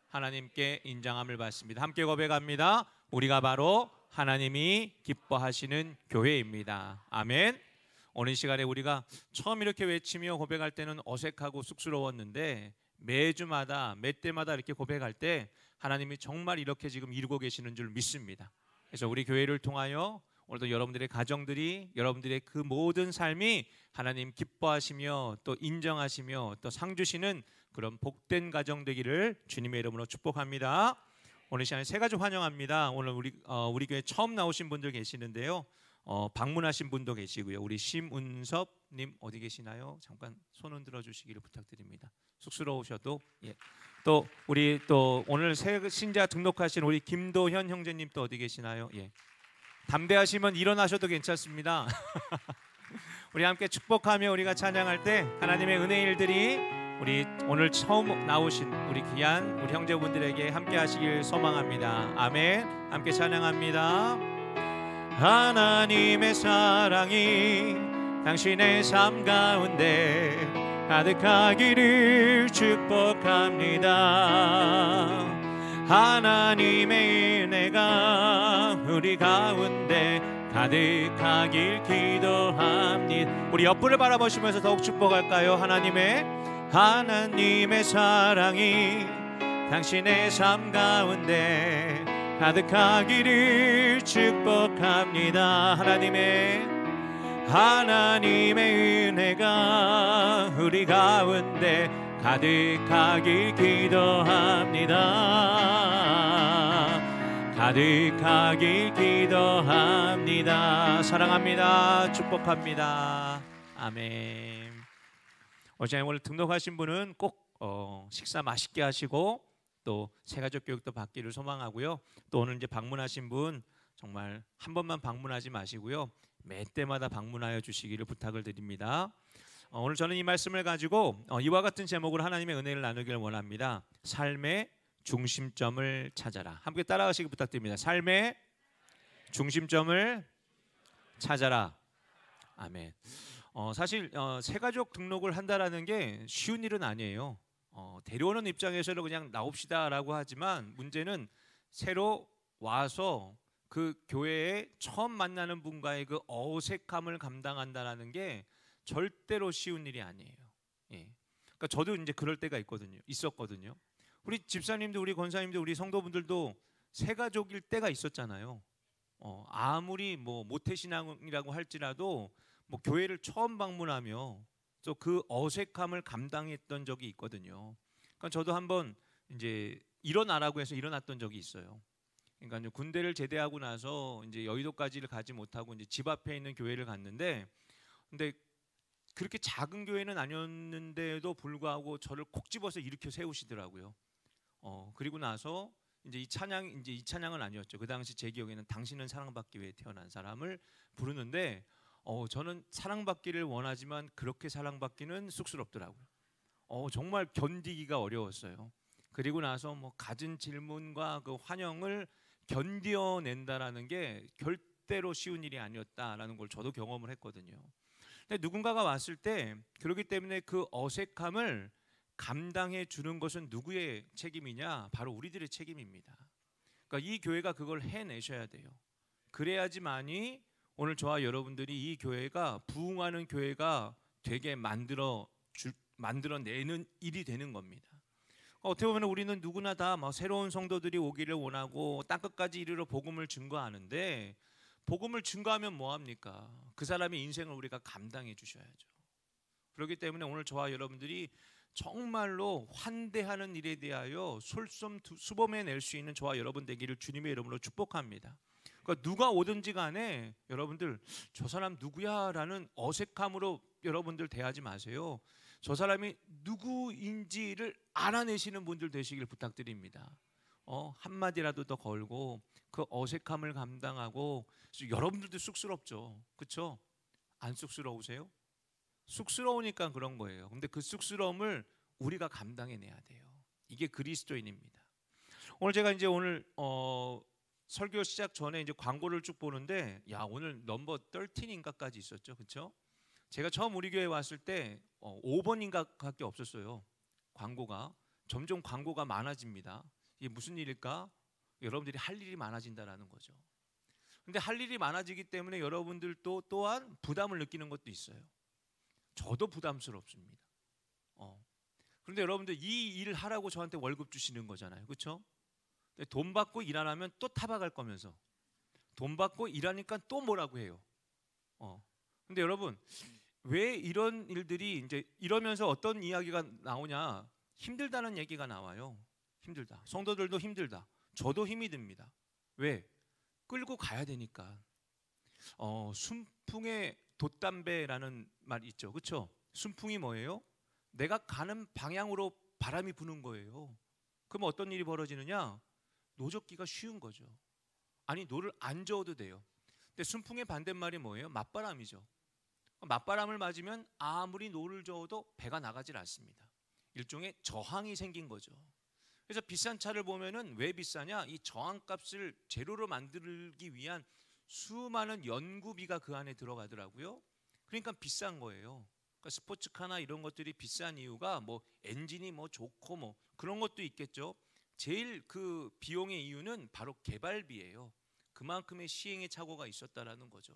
하나님께 인정함을 받습니다. 함께 고백합니다. 우리가 바로 하나님이 기뻐하시는 교회입니다. 아멘. 오늘 시간에 우리가 처음 이렇게 외치며 고백할 때는 어색하고 쑥스러웠는데 매주마다 매 때마다 이렇게 고백할 때 하나님이 정말 이렇게 지금 이루고 계시는 줄 믿습니다. 그래서 우리 교회를 통하여 오늘도 여러분들의 가정들이, 여러분들의 그 모든 삶이 하나님 기뻐하시며 또 인정하시며 또 상 주시는 그런 복된 가정 되기를 주님의 이름으로 축복합니다. 오늘 시간에 세 가지 환영합니다. 오늘 우리 교회 처음 나오신 분들 계시는데요. 방문하신 분도 계시고요. 우리 심운섭님 어디 계시나요? 잠깐 손 흔들어 주시기를 부탁드립니다. 쑥스러우셔도 또 우리 또 오늘 새 신자 등록하신 우리 김도현 형제님 또 어디 계시나요? 담대하시면 일어나셔도 괜찮습니다. 우리 함께 축복하며 우리가 찬양할 때 하나님의 은혜 일들이 우리 오늘 처음 나오신 우리 귀한 우리 형제분들에게 함께 하시길 소망합니다. 아멘. 함께 찬양합니다. 하나님의 사랑이 당신의 삶 가운데 가득하기를 축복합니다. 하나님의 은혜가 우리 가운데 가득하길 기도합니다. 우리 옆을 바라보시면서 더욱 축복할까요? 하나님의 사랑이 당신의 삶 가운데 가득하기를 축복합니다. 하나님의 은혜가 우리 가운데 가득하길 기도합니다. 가득하길 기도합니다. 사랑합니다. 축복합니다. 아멘. 오늘 등록하신 분은 꼭 식사 맛있게 하시고 또 새가족 교육도 받기를 소망하고요. 또 오늘 이제 방문하신 분 정말 한 번만 방문하지 마시고요. 매 때마다 방문하여 주시기를 부탁을 드립니다. 오늘 저는 이 말씀을 가지고 이와 같은 제목으로 하나님의 은혜를 나누기를 원합니다. 삶의 중심점을 찾아라. 함께 따라하시기 부탁드립니다. 삶의 중심점을 찾아라. 아멘. 사실 새가족 등록을 한다라는 게 쉬운 일은 아니에요. 데려오는 입장에서는 그냥 나옵시다라고 하지만 문제는 새로 와서 그 교회에 처음 만나는 분과의 그 어색함을 감당한다라는 게 절대로 쉬운 일이 아니에요. 그러니까 저도 이제 그럴 때가 있었거든요. 우리 집사님도, 우리 권사님도, 우리 성도분들도 새가족일 때가 있었잖아요. 아무리 뭐 모태신앙이라고 할지라도 뭐 교회를 처음 방문하며 또 그 어색함을 감당했던 적이 있거든요. 그러니까 저도 한번 이제 일어나라고 해서 일어났던 적이 있어요. 그러니까 이제 군대를 제대하고 나서 이제 여의도까지를 가지 못하고 이제 집 앞에 있는 교회를 갔는데, 근데 그렇게 작은 교회는 아니었는데도 불구하고 저를 콕 집어서 일으켜 세우시더라고요. 그리고 나서 이제 이 찬양은 아니었죠. 그 당시 제 기억에는 당신은 사랑받기 위해 태어난 사람을 부르는데, 저는 사랑받기를 원하지만 그렇게 사랑받기는 쑥스럽더라고요. 정말 견디기가 어려웠어요. 그리고 나서 뭐 갖은 질문과 그 환영을 견뎌낸다라는 게 절대로 쉬운 일이 아니었다라는 걸 저도 경험을 했거든요. 근데 누군가가 왔을 때 그렇기 때문에 그 어색함을 감당해 주는 것은 누구의 책임이냐? 바로 우리들의 책임입니다. 그러니까 이 교회가 그걸 해내셔야 돼요. 그래야지만이 오늘 저와 여러분들이 이 교회가 부흥하는 교회가 되게 만들어내는 일이 되는 겁니다. 어떻게 보면 우리는 누구나 다 새로운 성도들이 오기를 원하고 땅끝까지 이르러 복음을 증거하는데, 복음을 증거하면 뭐합니까? 그 사람의 인생을 우리가 감당해 주셔야죠. 그렇기 때문에 오늘 저와 여러분들이 정말로 환대하는 일에 대하여 솔선수범해낼 수 있는 저와 여러분 되기를 주님의 이름으로 축복합니다. 그러니까 누가 오든지 간에 여러분들 저 사람 누구야? 라는 어색함으로 여러분들 대하지 마세요. 저 사람이 누구인지를 알아내시는 분들 되시길 부탁드립니다. 한마디라도 더 걸고 그 어색함을 감당하고. 여러분들도 쑥스럽죠. 그렇죠? 안 쑥스러우세요? 쑥스러우니까 그런 거예요. 근데 그 쑥스러움을 우리가 감당해내야 돼요. 이게 그리스도인입니다. 오늘 제가 이제 설교 시작 전에 이제 광고를 쭉 보는데, 오늘 넘버 13인가까지 있었죠. 그렇죠? 제가 처음 우리 교회 왔을 때 5번인가밖에 없었어요. 광고가. 점점 광고가 많아집니다. 이게 무슨 일일까? 여러분들이 할 일이 많아진다라는 거죠. 근데 할 일이 많아지기 때문에 여러분들도 또한 부담을 느끼는 것도 있어요. 저도 부담스럽습니다. 그런데 여러분들 이 일을 하라고 저한테 월급 주시는 거잖아요. 그렇죠? 돈 받고 일 안 하면 또 타박할 거면서 돈 받고 일하니까 또 뭐라고 해요. 근데 여러분 왜 이런 일들이 이제 이러면서 어떤 이야기가 나오냐? 힘들다는 얘기가 나와요. 힘들다. 성도들도 힘들다. 저도 힘이 듭니다. 왜? 끌고 가야 되니까. 순풍의 돛담배라는 말 있죠. 그렇죠? 순풍이 뭐예요? 내가 가는 방향으로 바람이 부는 거예요. 그럼 어떤 일이 벌어지느냐? 노젓기가 쉬운 거죠. 아니 노를 안 저어도 돼요. 근데 순풍의 반대말이 뭐예요? 맞바람이죠. 맞바람을 맞으면 아무리 노를 저어도 배가 나가질 않습니다. 일종의 저항이 생긴 거죠. 그래서 비싼 차를 보면은 왜 비싸냐? 이 저항값을 재료로 만들기 위한 수많은 연구비가 그 안에 들어가더라고요. 그러니까 비싼 거예요. 그러니까 스포츠카나 이런 것들이 비싼 이유가 뭐 엔진이 뭐 좋고 뭐 그런 것도 있겠죠. 제일 그 비용의 이유는 바로 개발비예요. 그만큼의 시행의 착오가 있었다라는 거죠.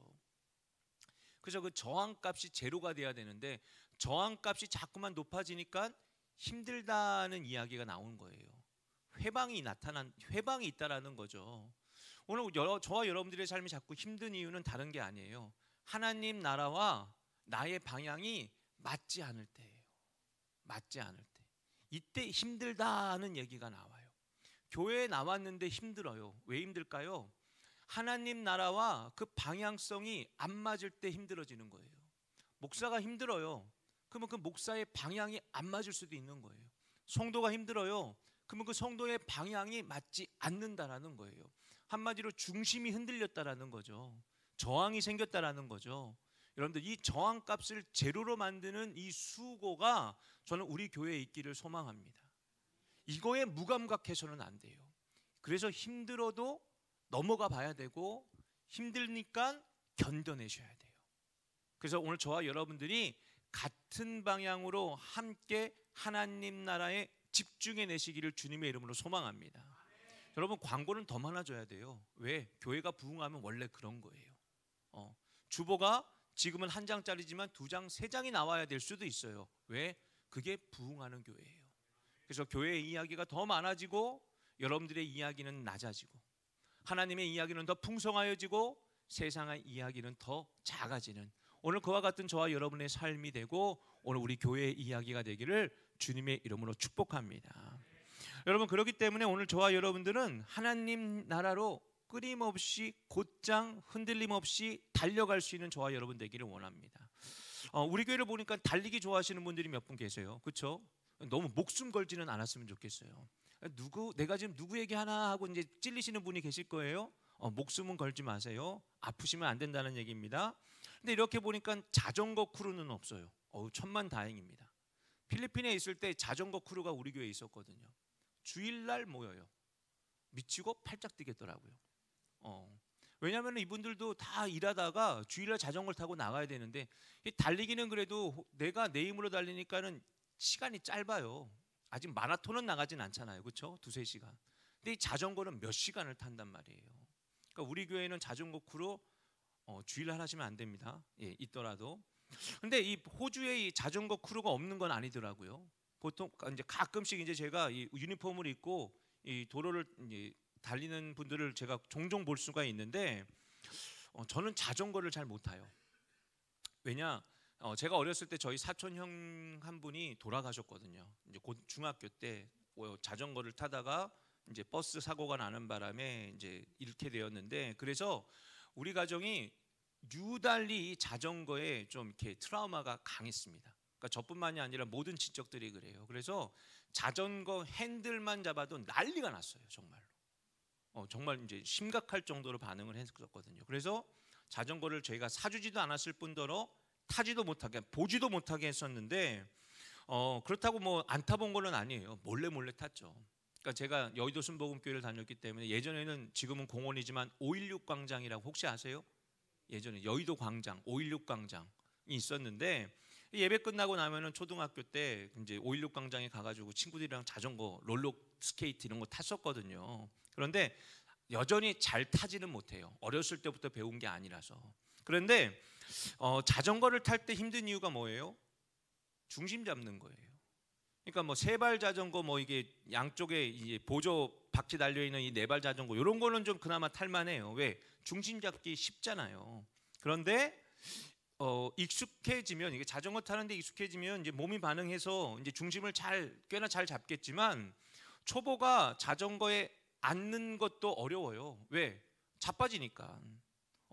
그래서 그 저항값이 제로가 돼야 되는데 저항값이 자꾸만 높아지니까 힘들다는 이야기가 나온 거예요. 회방이 있다라는 거죠. 오늘 저와 여러분들의 삶이 자꾸 힘든 이유는 다른 게 아니에요. 하나님 나라와 나의 방향이 맞지 않을 때예요. 맞지 않을 때. 이때 힘들다는 얘기가 나와요. 교회에 나왔는데 힘들어요. 왜 힘들까요? 하나님 나라와 그 방향성이 안 맞을 때 힘들어지는 거예요. 목사가 힘들어요. 그러면 그 목사의 방향이 안 맞을 수도 있는 거예요. 성도가 힘들어요. 그러면 그 성도의 방향이 맞지 않는다라는 거예요. 한마디로 중심이 흔들렸다라는 거죠. 저항이 생겼다라는 거죠. 여러분들 이 저항값을 제로로 만드는 이 수고가 저는 우리 교회에 있기를 소망합니다. 이거에 무감각해서는 안 돼요. 그래서 힘들어도 넘어가 봐야 되고 힘드니까 견뎌내셔야 돼요. 그래서 오늘 저와 여러분들이 같은 방향으로 함께 하나님 나라에 집중해 내시기를 주님의 이름으로 소망합니다. 여러분 광고는 더 많아져야 돼요. 왜? 교회가 부흥하면 원래 그런 거예요. 주보가 지금은 한 장짜리지만 두 장, 세 장이 나와야 될 수도 있어요. 왜? 그게 부흥하는 교회예요. 그래서 교회의 이야기가 더 많아지고 여러분들의 이야기는 낮아지고 하나님의 이야기는 더 풍성하여지고 세상의 이야기는 더 작아지는 오늘 그와 같은 저와 여러분의 삶이 되고 오늘 우리 교회의 이야기가 되기를 주님의 이름으로 축복합니다. 여러분 그렇기 때문에 오늘 저와 여러분들은 하나님 나라로 끊임없이 곧장 흔들림 없이 달려갈 수 있는 저와 여러분 되기를 원합니다. 우리 교회를 보니까 달리기 좋아하시는 분들이 몇 분 계세요. 그렇죠? 너무 목숨 걸지는 않았으면 좋겠어요. 내가 지금 누구 얘기하나 하고 이제 찔리시는 분이 계실 거예요. 목숨은 걸지 마세요. 아프시면 안 된다는 얘기입니다. 근데 이렇게 보니까 자전거 크루는 없어요. 천만 다행입니다. 필리핀에 있을 때 자전거 크루가 우리 교회에 있었거든요. 주일날 모여요. 미치고 팔짝 뛰겠더라고요. 왜냐하면 이분들도 다 일하다가 주일날 자전거를 타고 나가야 되는데 달리기는 그래도 내가 내 힘으로 달리니까는 시간이 짧아요. 아직 마라톤은 나가진 않잖아요. 그렇죠? 두세 시간. 근데 이 자전거는 몇 시간을 탄단 말이에요. 그러니까 우리 교회는 자전거 크루 주일날 하시면 안 됩니다. 예, 있더라도. 근데 이 호주에 이 자전거 크루가 없는 건 아니더라고요. 보통 이제 가끔씩 이제 제가 이 유니폼을 입고 이 도로를 이제 달리는 분들을 제가 종종 볼 수가 있는데 저는 자전거를 잘 못 타요. 왜냐? 제가 어렸을 때 저희 사촌 형 한 분이 돌아가셨거든요. 이제 곧 중학교 때 자전거를 타다가 이제 버스 사고가 나는 바람에 이제 잃게 되었는데 그래서 우리 가정이 유달리 자전거에 좀 이렇게 트라우마가 강했습니다. 그러니까 저뿐만이 아니라 모든 친척들이 그래요. 그래서 자전거 핸들만 잡아도 난리가 났어요, 정말로. 정말 이제 심각할 정도로 반응을 했었거든요. 그래서 자전거를 저희가 사주지도 않았을 뿐더러 타지도 못하게 보지도 못하게 했었는데 그렇다고 뭐 안 타본 거는 아니에요. 몰래 탔죠. 그러니까 제가 여의도 순복음교회를 다녔기 때문에 예전에는 지금은 공원이지만 516 광장이라고 혹시 아세요? 예전에 여의도 광장 516 광장이 있었는데 예배 끝나고 나면은 초등학교 때 이제 516 광장에 가가지고 친구들이랑 자전거, 롤러 스케이트 이런 거 탔었거든요. 그런데 여전히 잘 타지는 못해요. 어렸을 때부터 배운 게 아니라서. 그런데 자전거를 탈 때 힘든 이유가 뭐예요? 중심 잡는 거예요. 그러니까 뭐 세발 자전거 뭐 이게 양쪽에 이제 보조 바퀴 달려 있는 이 네 발 자전거 이런 거는 좀 그나마 탈만해요. 왜? 중심 잡기 쉽잖아요. 그런데 익숙해지면, 이게 자전거 타는데 익숙해지면 이제 몸이 반응해서 이제 중심을 꽤나 잘 잡겠지만, 초보가 자전거에 앉는 것도 어려워요. 왜? 자빠지니까.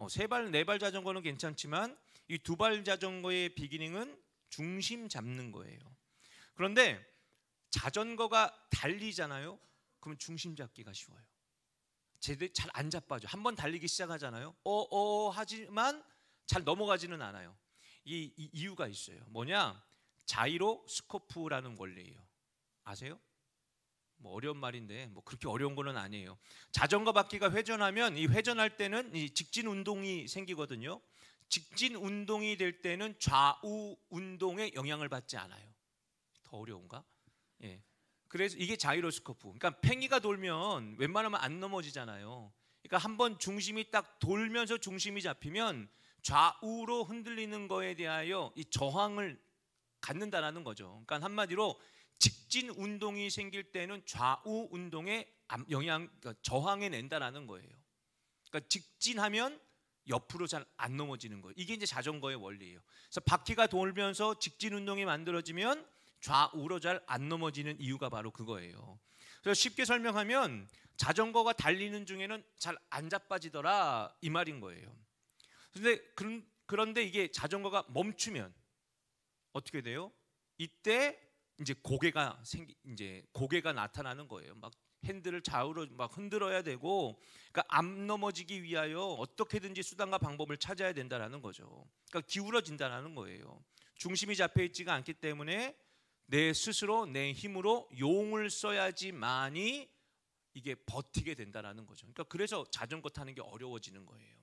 세 발, 네 발 자전거는 괜찮지만 이 두 발 자전거의 비기닝은 중심 잡는 거예요. 그런데 자전거가 달리잖아요. 그러면 중심 잡기가 쉬워요. 제대로 잘 안 자빠져. 한번 달리기 시작하잖아요. 하지만 잘 넘어가지는 않아요. 이 이유가 있어요. 뭐냐? 자이로 스코프라는 원리예요. 아세요? 뭐 어려운 말인데 뭐 그렇게 어려운 거는 아니에요. 자전거 바퀴가 회전하면 이 회전할 때는 이 직진 운동이 생기거든요. 직진 운동이 될 때는 좌우 운동에 영향을 받지 않아요. 더 어려운가? 예. 그래서 이게 자이로스코프. 그러니까 팽이가 돌면 웬만하면 안 넘어지잖아요. 그러니까 한번 중심이 딱 돌면서 중심이 잡히면 좌우로 흔들리는 거에 대하여 이 저항을 갖는다라는 거죠. 그러니까 한마디로 직진 운동이 생길 때는 좌우 운동에 그러니까 저항해 낸다라는 거예요. 그러니까 직진하면 옆으로 잘 안 넘어지는 거예요. 이게 이제 자전거의 원리예요. 그래서 바퀴가 돌면서 직진 운동이 만들어지면 좌우로 잘 안 넘어지는 이유가 바로 그거예요. 그래서 쉽게 설명하면 자전거가 달리는 중에는 잘 안 자빠지더라 이 말인 거예요. 그런데 이게 자전거가 멈추면 어떻게 돼요? 이때 이제 고개가 나타나는 거예요. 막 핸들을 좌우로 막 흔들어야 되고, 그러니까 안 넘어지기 위하여 어떻게든지 수단과 방법을 찾아야 된다라는 거죠. 그러니까 기울어진다라는 거예요. 중심이 잡혀 있지가 않기 때문에 내 스스로 내 힘으로 용을 써야지만이 이게 버티게 된다라는 거죠. 그러니까 그래서 자전거 타는 게 어려워지는 거예요.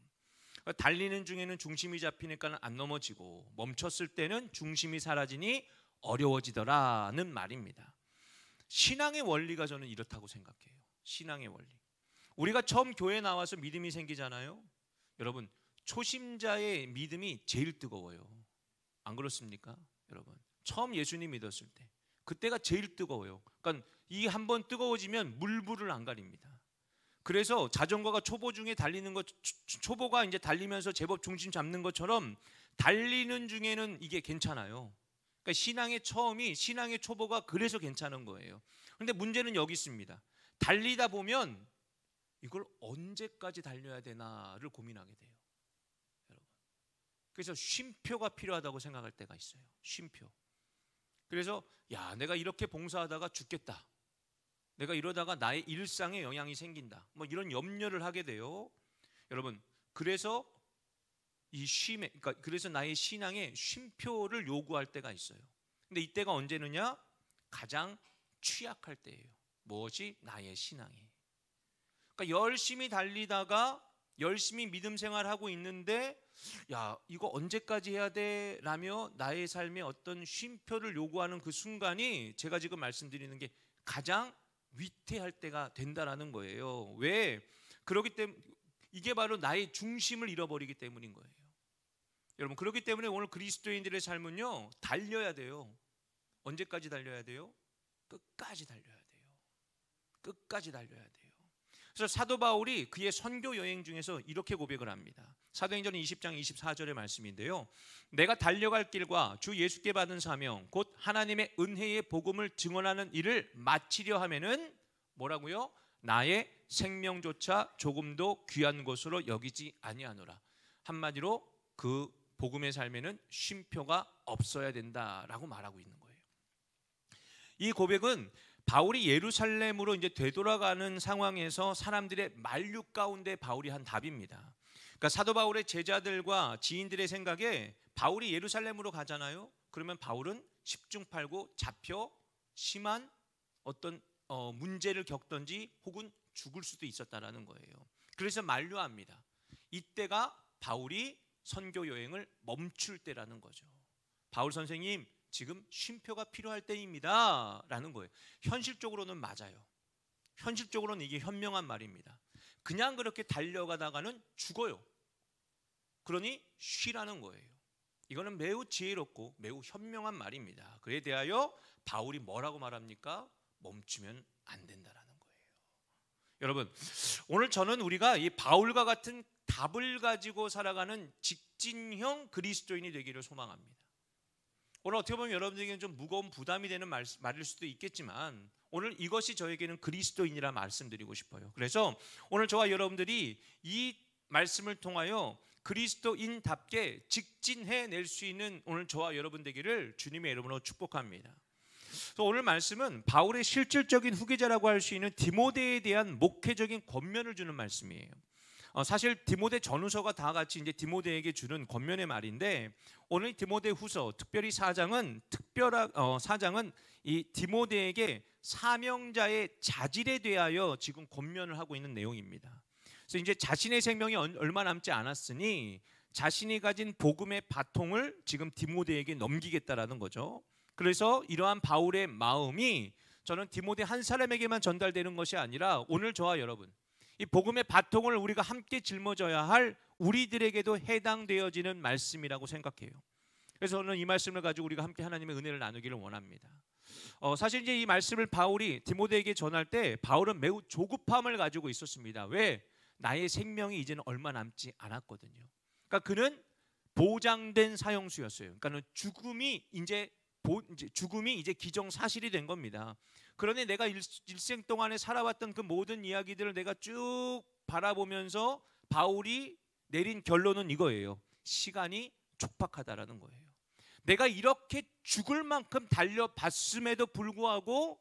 그러니까 달리는 중에는 중심이 잡히니까 안 넘어지고, 멈췄을 때는 중심이 사라지니 어려워지더라는 말입니다. 신앙의 원리가 저는 이렇다고 생각해요. 신앙의 원리. 우리가 처음 교회 나와서 믿음이 생기잖아요. 여러분, 초심자의 믿음이 제일 뜨거워요. 안 그렇습니까? 여러분, 처음 예수님 믿었을 때 그때가 제일 뜨거워요. 그러니까 이 한번 뜨거워지면 물불을 안 가립니다. 그래서 자전거가 초보 중에 달리는 것, 초보가 이제 달리면서 제법 중심 잡는 것처럼 달리는 중에는 이게 괜찮아요. 그러니까 신앙의 초보가 그래서 괜찮은 거예요. 그런데 문제는 여기 있습니다. 달리다 보면 이걸 언제까지 달려야 되나를 고민하게 돼요. 여러분. 그래서 쉼표가 필요하다고 생각할 때가 있어요. 쉼표. 그래서 내가 이렇게 봉사하다가 죽겠다. 내가 이러다가 나의 일상에 영향이 생긴다. 뭐 이런 염려를 하게 돼요. 여러분, 그래서 그래서 나의 신앙에 쉼표를 요구할 때가 있어요. 근데 이때가 언제느냐? 가장 취약할 때예요. 무엇이? 나의 신앙이. 그러니까 열심히 달리다가 열심히 믿음 생활하고 있는데 이거 언제까지 해야 돼? 라며 나의 삶에 어떤 쉼표를 요구하는 그 순간이 제가 지금 말씀드리는 게 가장 위태할 때가 된다라는 거예요. 왜? 그렇기 때문에 이게 바로 나의 중심을 잃어버리기 때문인 거예요. 여러분, 그렇기 때문에 오늘 그리스도인들의 삶은요, 달려야 돼요. 언제까지 달려야 돼요? 끝까지 달려야 돼요. 끝까지 달려야 돼요. 그래서 사도 바울이 그의 선교 여행 중에서 이렇게 고백을 합니다. 사도행전 20장 24절의 말씀인데요. 내가 달려갈 길과 주 예수께 받은 사명 곧 하나님의 은혜의 복음을 증언하는 일을 마치려 하면은 뭐라고요? 나의 생명조차 조금도 귀한 것으로 여기지 아니하노라. 한마디로 그 복음의 삶에는 쉼표가 없어야 된다라고 말하고 있는 거예요. 이 고백은 바울이 예루살렘으로 이제 되돌아가는 상황에서 사람들의 만류 가운데 바울이 한 답입니다. 그러니까 사도 바울의 제자들과 지인들의 생각에 바울이 예루살렘으로 가잖아요. 그러면 바울은 십중팔구 잡혀 심한 어떤 문제를 겪던지 혹은 죽을 수도 있었다라는 거예요. 그래서 만류합니다. 이때가 바울이 선교 여행을 멈출 때라는 거죠. 바울 선생님 지금 쉼표가 필요할 때입니다 라는 거예요. 현실적으로는 맞아요. 현실적으로는 이게 현명한 말입니다. 그냥 그렇게 달려가다가는 죽어요. 그러니 쉬라는 거예요. 이거는 매우 지혜롭고 매우 현명한 말입니다. 그에 대하여 바울이 뭐라고 말합니까? 멈추면 안 된다라는 거예요. 여러분, 오늘 저는 우리가 이 바울과 같은 답을 가지고 살아가는 직진형 그리스도인이 되기를 소망합니다. 오늘 어떻게 보면 여러분들에게는 좀 무거운 부담이 되는 말일 수도 있겠지만 오늘 이것이 저에게는 그리스도인이라 말씀드리고 싶어요. 그래서 오늘 저와 여러분들이 이 말씀을 통하여 그리스도인답게 직진해낼 수 있는 오늘 저와 여러분 되기를 주님의 이름으로 축복합니다. 그래서 오늘 말씀은 바울의 실질적인 후계자라고 할 수 있는 디모데에 대한 목회적인 권면을 주는 말씀이에요. 사실 디모데 전후서가 다 같이 이제 디모데에게 주는 권면의 말인데 오늘 디모데 후서 특별히 사장은 이 디모데에게 사명자의 자질에 대하여 지금 권면을 하고 있는 내용입니다. 그래서 이제 자신의 생명이 얼마 남지 않았으니 자신이 가진 복음의 바통을 지금 디모데에게 넘기겠다라는 거죠. 그래서 이러한 바울의 마음이 저는 디모데 한 사람에게만 전달되는 것이 아니라 오늘 저와 여러분 이 복음의 바통을 우리가 함께 짊어져야 할 우리들에게도 해당되어지는 말씀이라고 생각해요. 그래서 저는 이 말씀을 가지고 우리가 함께 하나님의 은혜를 나누기를 원합니다. 사실 이제 이 말씀을 바울이 디모데에게 전할 때 바울은 매우 조급함을 가지고 있었습니다. 왜? 나의 생명이 이제는 얼마 남지 않았거든요. 그러니까 그는 보장된 사형수였어요. 그러니까 죽음이 이제 기정사실이 된 겁니다. 그러니 내가 일생 동안에 살아왔던 그 모든 이야기들을 내가 쭉 바라보면서 바울이 내린 결론은 이거예요. 시간이 촉박하다라는 거예요. 내가 이렇게 죽을 만큼 달려봤음에도 불구하고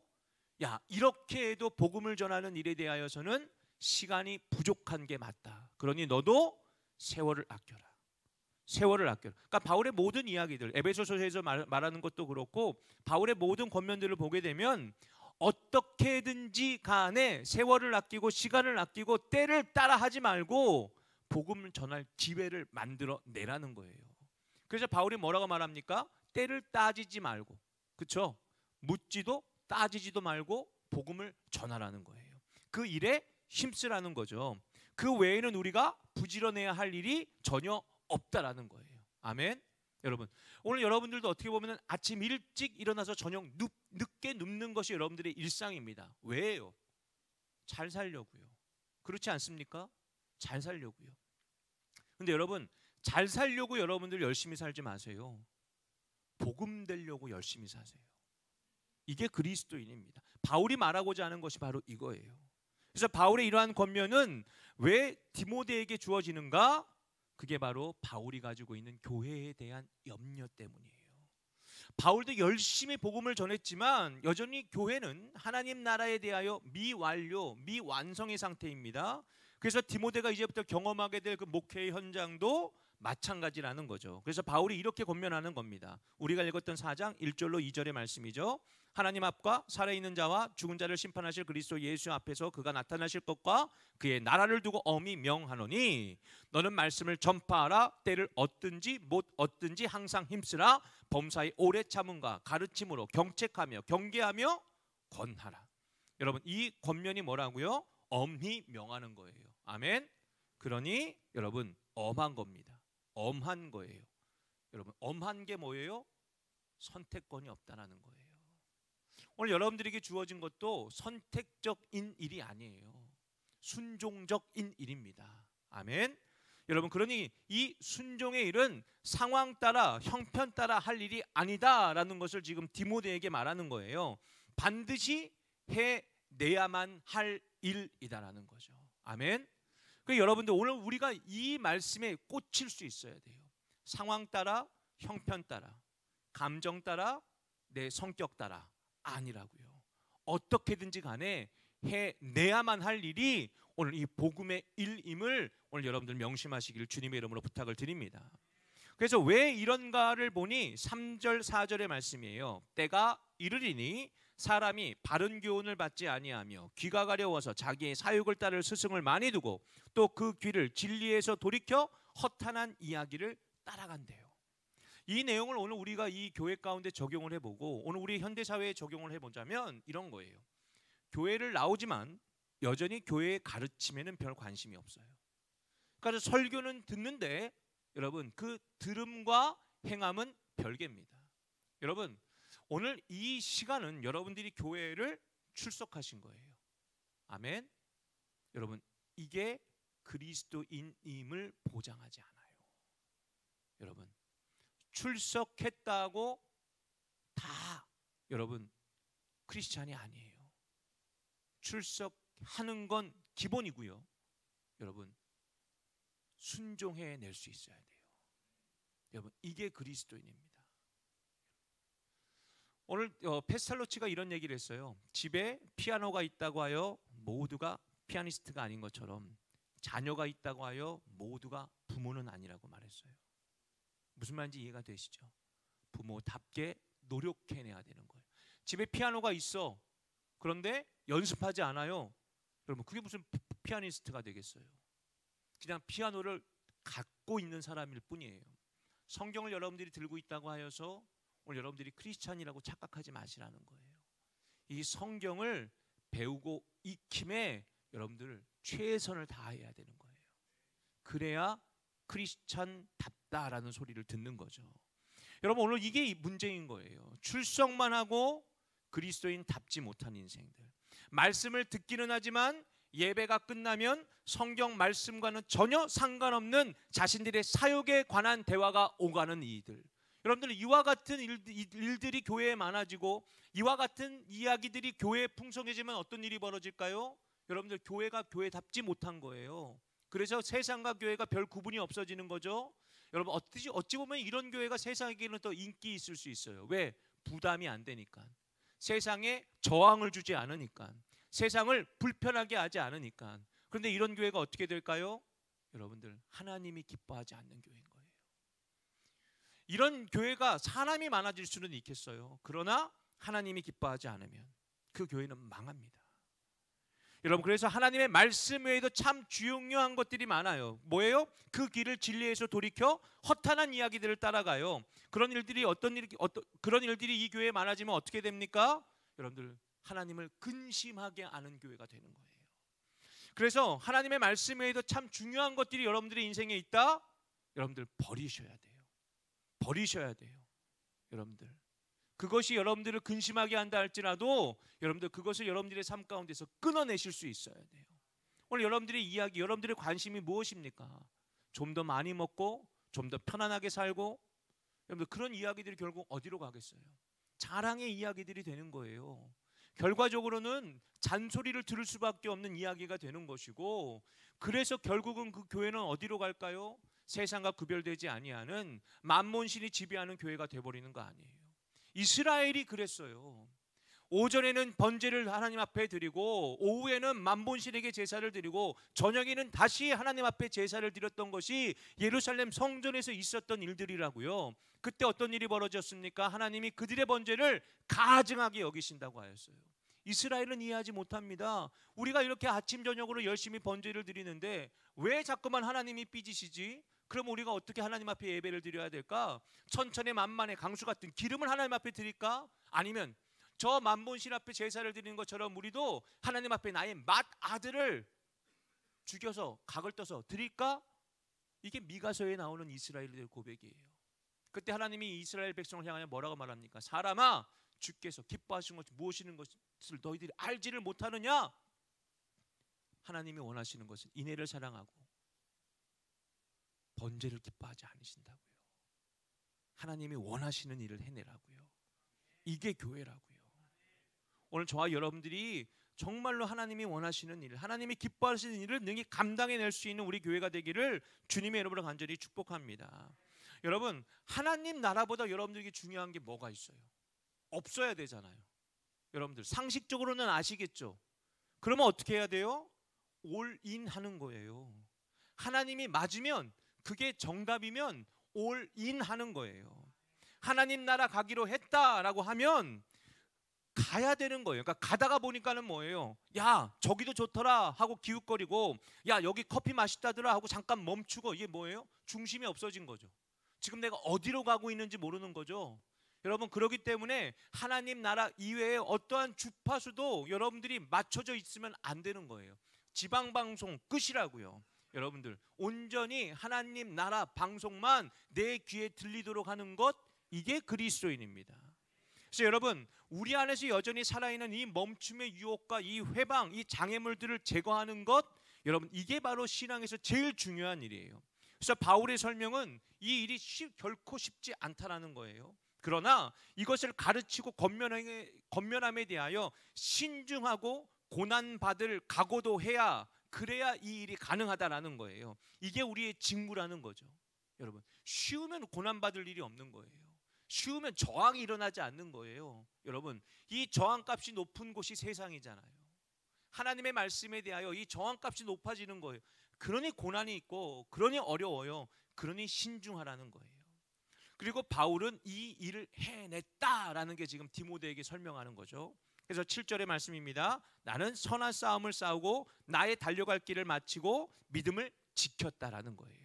이렇게 해도 복음을 전하는 일에 대하여서는 시간이 부족한 게 맞다. 그러니 너도 세월을 아껴라. 세월을 아껴라. 그러니까 바울의 모든 이야기들, 에베소서에서 말하는 것도 그렇고 바울의 모든 권면들을 보게 되면 어떻게든지 간에 세월을 아끼고 시간을 아끼고 때를 따라 하지 말고 복음을 전할 기회를 만들어 내라는 거예요. 그래서 바울이 뭐라고 말합니까? 때를 따지지 말고, 그렇죠? 묻지도 따지지도 말고 복음을 전하라는 거예요. 그 일에 힘쓰라는 거죠. 그 외에는 우리가 부지런해야 할 일이 전혀 없다라는 거예요. 아멘. 여러분, 오늘 여러분들도 어떻게 보면 아침 일찍 일어나서 저녁 늦게 눕는 것이 여러분들의 일상입니다. 왜요? 잘 살려고요. 그렇지 않습니까? 잘 살려고요. 근데 여러분, 잘 살려고 여러분들 열심히 살지 마세요. 복음 되려고 열심히 사세요. 이게 그리스도인입니다. 바울이 말하고자 하는 것이 바로 이거예요. 그래서 바울의 이러한 권면은 왜 디모데에게 주어지는가? 그게 바로 바울이 가지고 있는 교회에 대한 염려 때문이에요. 바울도 열심히 복음을 전했지만 여전히 교회는 하나님 나라에 대하여 미완료, 미완성의 상태입니다. 그래서 디모데가 이제부터 경험하게 될 그 목회의 현장도 마찬가지라는 거죠. 그래서 바울이 이렇게 권면하는 겁니다. 우리가 읽었던 4장 1절로 2절의 말씀이죠. 하나님 앞과 살아있는 자와 죽은 자를 심판하실 그리스도 예수 앞에서 그가 나타나실 것과 그의 나라를 두고 엄히 명하노니 너는 말씀을 전파하라. 때를 얻든지 못 얻든지 항상 힘쓰라. 범사의 오래 참음과 가르침으로 경책하며 경계하며 권하라. 여러분, 이 권면이 뭐라고요? 엄히 명하는 거예요. 아멘. 그러니 여러분, 엄한 겁니다. 엄한 거예요. 여러분, 엄한 게 뭐예요? 선택권이 없다라는 거예요. 오늘 여러분들에게 주어진 것도 선택적인 일이 아니에요. 순종적인 일입니다. 아멘. 여러분, 그러니 이 순종의 일은 상황 따라 형편 따라 할 일이 아니다라는 것을 지금 디모데에게 말하는 거예요. 반드시 해내야만 할 일이다라는 거죠. 아멘. 그 여러분들 오늘 우리가 이 말씀에 꽂힐 수 있어야 돼요. 상황 따라, 형편 따라, 감정 따라, 내 성격 따라 아니라고요. 어떻게든지 간에 해내야만 할 일이 오늘 이 복음의 일임을 오늘 여러분들 명심하시길 주님의 이름으로 부탁을 드립니다. 그래서 왜 이런가를 보니 3절 4절의 말씀이에요. 때가 이르리니 사람이 바른 교훈을 받지 아니하며 귀가 가려워서 자기의 사욕을 따를 스승을 많이 두고 또 그 귀를 진리에서 돌이켜 허탄한 이야기를 따라간대요. 이 내용을 오늘 우리가 이 교회 가운데 적용을 해보고 오늘 우리 현대사회에 적용을 해보자면 이런 거예요. 교회를 나오지만 여전히 교회의 가르침에는 별 관심이 없어요. 그러니까 설교는 듣는데 여러분 그 들음과 행함은 별개입니다. 여러분 오늘 이 시간은 여러분들이 교회를 출석하신 거예요. 아멘. 여러분 이게 그리스도인임을 보장하지 않아요. 여러분 출석했다고 다 여러분 크리스찬이 아니에요. 출석하는 건 기본이고요. 여러분 순종해낼 수 있어야 돼요. 여러분 이게 그리스도인입니다. 오늘 페살로치가 이런 얘기를 했어요. 집에 피아노가 있다고 하여 모두가 피아니스트가 아닌 것처럼 자녀가 있다고 하여 모두가 부모는 아니라고 말했어요. 무슨 말인지 이해가 되시죠? 부모답게 노력해내야 되는 거예요. 집에 피아노가 있어. 그런데 연습하지 않아요. 그러면 그게 무슨 피아니스트가 되겠어요? 그냥 피아노를 갖고 있는 사람일 뿐이에요. 성경을 여러분들이 들고 있다고 하여서 오늘 여러분들이 크리스찬이라고 착각하지 마시라는 거예요. 이 성경을 배우고 익힘에 여러분들 최선을 다해야 되는 거예요. 그래야 크리스찬답다라는 소리를 듣는 거죠. 여러분 오늘 이게 문제인 거예요. 출석만 하고 그리스도인답지 못한 인생들. 말씀을 듣기는 하지만 예배가 끝나면 성경 말씀과는 전혀 상관없는 자신들의 사역에 관한 대화가 오가는 이들. 여러분들 이와 같은 일들이 교회에 많아지고 이와 같은 이야기들이 교회에 풍성해지면 어떤 일이 벌어질까요? 여러분들 교회가 교회답지 못한 거예요. 그래서 세상과 교회가 별 구분이 없어지는 거죠. 여러분 어찌 보면 이런 교회가 세상에게는 더 인기 있을 수 있어요. 왜? 부담이 안 되니까. 세상에 저항을 주지 않으니까. 세상을 불편하게 하지 않으니까. 그런데 이런 교회가 어떻게 될까요? 여러분들 하나님이 기뻐하지 않는 교회인 거예요. 이런 교회가 사람이 많아질 수는 있겠어요. 그러나 하나님이 기뻐하지 않으면 그 교회는 망합니다. 여러분 그래서 하나님의 말씀 외에도 참 중요한 것들이 많아요. 뭐예요? 그 길을 진리에서 돌이켜 허탄한 이야기들을 따라가요. 그런 일들이 그런 일들이 이 교회에 많아지면 어떻게 됩니까? 여러분들 하나님을 근심하게 하는 교회가 되는 거예요. 그래서 하나님의 말씀 외에도 참 중요한 것들이 여러분들의 인생에 있다. 여러분들 버리셔야 돼요. 버리셔야 돼요. 여러분들 그것이 여러분들을 근심하게 한다 할지라도 여러분들 그것을 여러분들의 삶 가운데서 끊어내실 수 있어야 돼요. 오늘 여러분들의 이야기, 여러분들의 관심이 무엇입니까? 좀 더 많이 먹고 좀 더 편안하게 살고 여러분들 그런 이야기들이 결국 어디로 가겠어요? 자랑의 이야기들이 되는 거예요. 결과적으로는 잔소리를 들을 수밖에 없는 이야기가 되는 것이고 그래서 결국은 그 교회는 어디로 갈까요? 세상과 구별되지 아니하는 만몬신이 지배하는 교회가 돼버리는 거 아니에요. 이스라엘이 그랬어요. 오전에는 번제를 하나님 앞에 드리고 오후에는 만본신에게 제사를 드리고 저녁에는 다시 하나님 앞에 제사를 드렸던 것이 예루살렘 성전에서 있었던 일들이라고요. 그때 어떤 일이 벌어졌습니까? 하나님이 그들의 번제를 가증하게 여기신다고 하였어요. 이스라엘은 이해하지 못합니다. 우리가 이렇게 아침 저녁으로 열심히 번제를 드리는데 왜 자꾸만 하나님이 삐지시지? 그럼 우리가 어떻게 하나님 앞에 예배를 드려야 될까? 천천의 만만의 강수 같은 기름을 하나님 앞에 드릴까? 아니면 저 만본신 앞에 제사를 드리는 것처럼 우리도 하나님 앞에 나의 맏아들을 죽여서 각을 떠서 드릴까? 이게 미가서에 나오는 이스라엘의 고백이에요. 그때 하나님이 이스라엘 백성을 향하여 뭐라고 말합니까? 사람아 주께서 기뻐하시는 것이 무엇이는 것을 너희들이 알지를 못하느냐? 하나님이 원하시는 것은 인애를 사랑하고 번제를 기뻐하지 않으신다고요. 하나님이 원하시는 일을 해내라고요. 이게 교회라고요. 오늘 저와 여러분들이 정말로 하나님이 원하시는 일, 하나님이 기뻐하시는 일을 능히 감당해낼 수 있는 우리 교회가 되기를 주님의 이름으로 간절히 축복합니다. 여러분 하나님 나라보다 여러분들에게 중요한 게 뭐가 있어요? 없어야 되잖아요. 여러분들 상식적으로는 아시겠죠? 그러면 어떻게 해야 돼요? 올인하는 거예요. 하나님이 맞으면 그게 정답이면 올인하는 거예요. 하나님 나라 가기로 했다라고 하면 가야 되는 거예요. 그러니까 가다가 보니까는 뭐예요? 야 저기도 좋더라 하고 기웃거리고 야 여기 커피 맛있다더라 하고 잠깐 멈추고 이게 뭐예요? 중심이 없어진 거죠. 지금 내가 어디로 가고 있는지 모르는 거죠. 여러분, 그렇기 때문에 하나님 나라 이외에 어떠한 주파수도 여러분들이 맞춰져 있으면 안 되는 거예요. 지방방송 끝이라고요. 여러분들 온전히 하나님 나라 방송만 내 귀에 들리도록 하는 것, 이게 그리스도인입니다. 그래서 여러분, 우리 안에서 여전히 살아있는 이 멈춤의 유혹과 이 회방, 이 장애물들을 제거하는 것, 여러분, 이게 바로 신앙에서 제일 중요한 일이에요. 그래서 바울의 설명은 이 일이 결코 쉽지 않다라는 거예요. 그러나 이것을 가르치고 권면함에 대하여 신중하고 고난받을 각오도 해야, 그래야 이 일이 가능하다라는 거예요. 이게 우리의 직무라는 거죠. 여러분, 쉬우면 고난받을 일이 없는 거예요. 쉬우면 저항이 일어나지 않는 거예요. 여러분, 이 저항값이 높은 곳이 세상이잖아요. 하나님의 말씀에 대하여 이 저항값이 높아지는 거예요. 그러니 고난이 있고, 그러니 어려워요. 그러니 신중하라는 거예요. 그리고 바울은 이 일을 해냈다라는 게 지금 디모데에게 설명하는 거죠. 그래서 7절의 말씀입니다. 나는 선한 싸움을 싸우고 나의 달려갈 길을 마치고 믿음을 지켰다라는 거예요.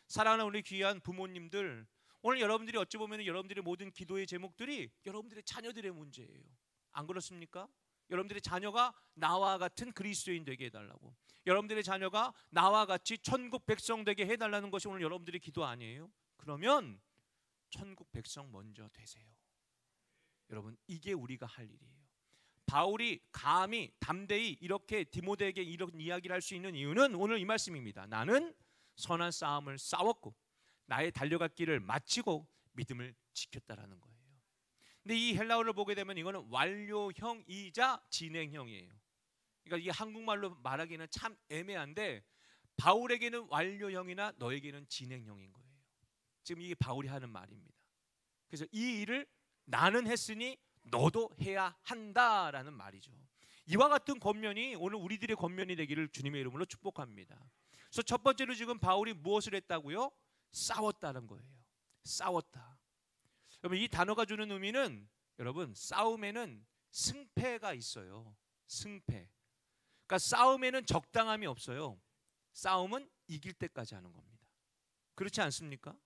사랑하는 우리 귀한 부모님들, 오늘 여러분들이 어찌 보면 여러분들의 모든 기도의 제목들이 여러분들의 자녀들의 문제예요. 안 그렇습니까? 여러분들의 자녀가 나와 같은 그리스도인 되게 해달라고, 여러분들의 자녀가 나와 같이 천국 백성 되게 해달라는 것이 오늘 여러분들의 기도 아니에요? 그러면 천국 백성 먼저 되세요. 여러분, 이게 우리가 할 일이에요. 바울이 감히 담대히 이렇게 디모데에게 이런 이야기를 할 수 있는 이유는 오늘 이 말씀입니다. 나는 선한 싸움을 싸웠고 나의 달려갈 길을 마치고 믿음을 지켰다라는 거예요. 근데 이 헬라어를 보게 되면 이거는 완료형이자 진행형이에요. 그러니까 이게 한국말로 말하기는 참 애매한데, 바울에게는 완료형이나 너에게는 진행형인 거예요. 지금 이게 바울이 하는 말입니다. 그래서 이 일을 나는 했으니 너도 해야 한다라는 말이죠. 이와 같은 권면이 오늘 우리들의 권면이 되기를 주님의 이름으로 축복합니다. 그래서 첫 번째로 지금 바울이 무엇을 했다고요? 싸웠다는 거예요. 싸웠다. 여러분, 이 단어가 주는 의미는, 여러분, 싸움에는 승패가 있어요. 승패. 그러니까 싸움에는 적당함이 없어요. 싸움은 이길 때까지 하는 겁니다. 그렇지 않습니까?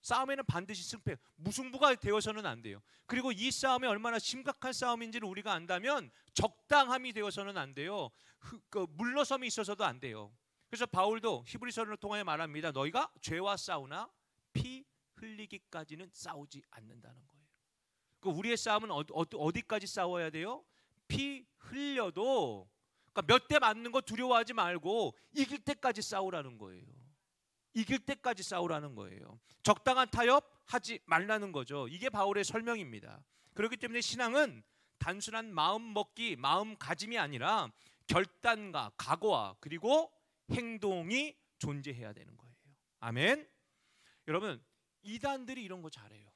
싸움에는 반드시 승패, 무승부가 되어서는 안 돼요. 그리고 이 싸움이 얼마나 심각한 싸움인지를 우리가 안다면 적당함이 되어서는 안 돼요. 물러섬이 있어서도 안 돼요. 그래서 바울도 히브리서를 통해 말합니다. 너희가 죄와 싸우나 피 흘리기까지는 싸우지 않는다는 거예요. 그 우리의 싸움은 어디까지 싸워야 돼요? 피 흘려도, 그러니까 몇 대 맞는 거 두려워하지 말고 이길 때까지 싸우라는 거예요. 이길 때까지 싸우라는 거예요. 적당한 타협하지 말라는 거죠. 이게 바울의 설명입니다. 그렇기 때문에 신앙은 단순한 마음 먹기, 마음가짐이 아니라 결단과 각오와 그리고 행동이 존재해야 되는 거예요. 아멘. 여러분, 이단들이 이런 거 잘해요.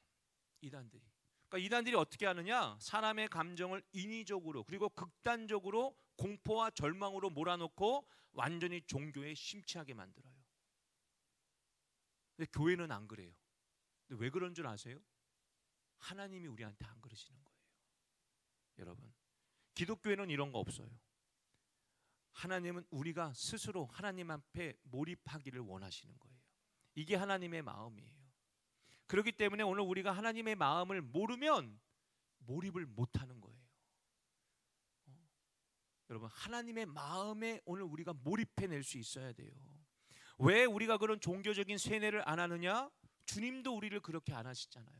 이단들이. 그러니까 이단들이 어떻게 하느냐? 사람의 감정을 인위적으로 그리고 극단적으로 공포와 절망으로 몰아넣고 완전히 종교에 심취하게 만들어요. 근데 교회는 안 그래요. 근데 왜 그런 줄 아세요? 하나님이 우리한테 안 그러시는 거예요. 여러분, 기독교에는 이런 거 없어요. 하나님은 우리가 스스로 하나님 앞에 몰입하기를 원하시는 거예요. 이게 하나님의 마음이에요. 그렇기 때문에 오늘 우리가 하나님의 마음을 모르면 몰입을 못하는 거예요. 여러분, 하나님의 마음에 오늘 우리가 몰입해낼 수 있어야 돼요. 왜 우리가 그런 종교적인 세뇌를 안 하느냐? 주님도 우리를 그렇게 안 하시잖아요.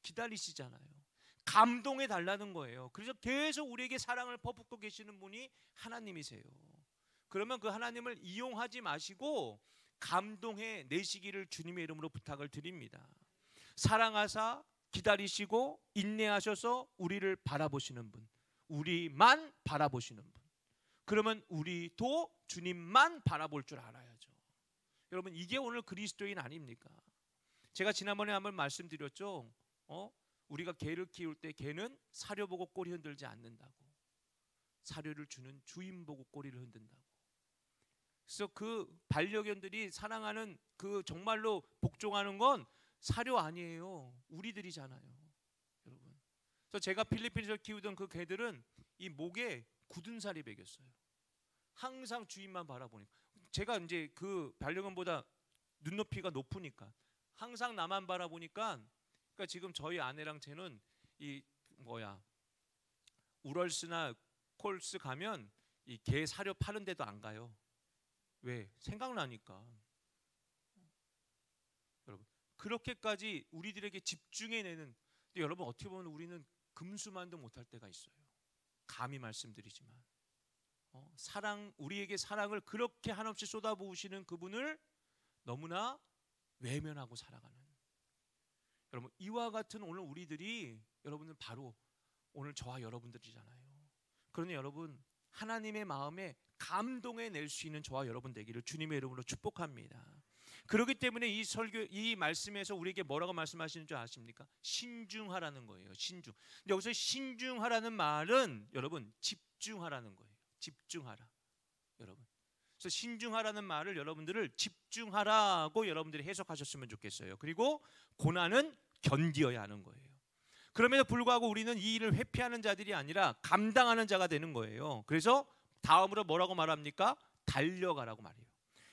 기다리시잖아요. 감동해 달라는 거예요. 그래서 계속 우리에게 사랑을 퍼붓고 계시는 분이 하나님이세요. 그러면 그 하나님을 이용하지 마시고 감동해 내시기를 주님의 이름으로 부탁을 드립니다. 사랑하사 기다리시고 인내하셔서 우리를 바라보시는 분, 우리만 바라보시는 분. 그러면 우리도 주님만 바라볼 줄 알아야죠. 여러분, 이게 오늘 그리스도인 아닙니까? 제가 지난번에 한번 말씀드렸죠. 우리가 개를 키울 때 개는 사료 보고 꼬리 흔들지 않는다고. 사료를 주는 주인 보고 꼬리를 흔든다고. 그래서 그 반려견들이 사랑하는 그 정말로 복종하는 건 사료 아니에요. 우리들이잖아요, 여러분. 그래서 제가 필리핀에서 키우던 그 개들은 이 목에 굳은 살이 배겼어요. 항상 주인만 바라보니까. 제가 이제 그 반려견보다 눈높이가 높으니까 항상 나만 바라보니까, 그러니까 지금 저희 아내랑 쟤는 이 우럴스나 콜스 가면 이 개 사료 파는 데도 안 가요. 왜? 생각나니까. 여러분, 그렇게까지 우리들에게 집중해내는. 근데 여러분, 어떻게 보면 우리는 금수만도 못할 때가 있어요. 감히 말씀드리지만, 우리에게 사랑을 그렇게 한없이 쏟아부으시는 그분을 너무나 외면하고 살아가는, 여러분, 이와 같은 오늘 우리들이, 여러분은 바로 오늘 저와 여러분들이잖아요. 그러니 여러분, 하나님의 마음에 감동해 낼 수 있는 저와 여러분 되기를 주님의 이름으로 축복합니다. 그렇기 때문에 이 말씀에서 우리에게 뭐라고 말씀하시는 줄 아십니까? 신중하라는 거예요. 신중. 근데 여기서 신중하라는 말은 여러분 집중하라는 거예요. 집중하라. 여러분. 그래서 신중하라는 말을 여러분들을 집중하라고 여러분들이 해석하셨으면 좋겠어요. 그리고 고난은 견디어야 하는 거예요. 그럼에도 불구하고 우리는 이 일을 회피하는 자들이 아니라 감당하는 자가 되는 거예요. 그래서 다음으로 뭐라고 말합니까? 달려가라고 말해요.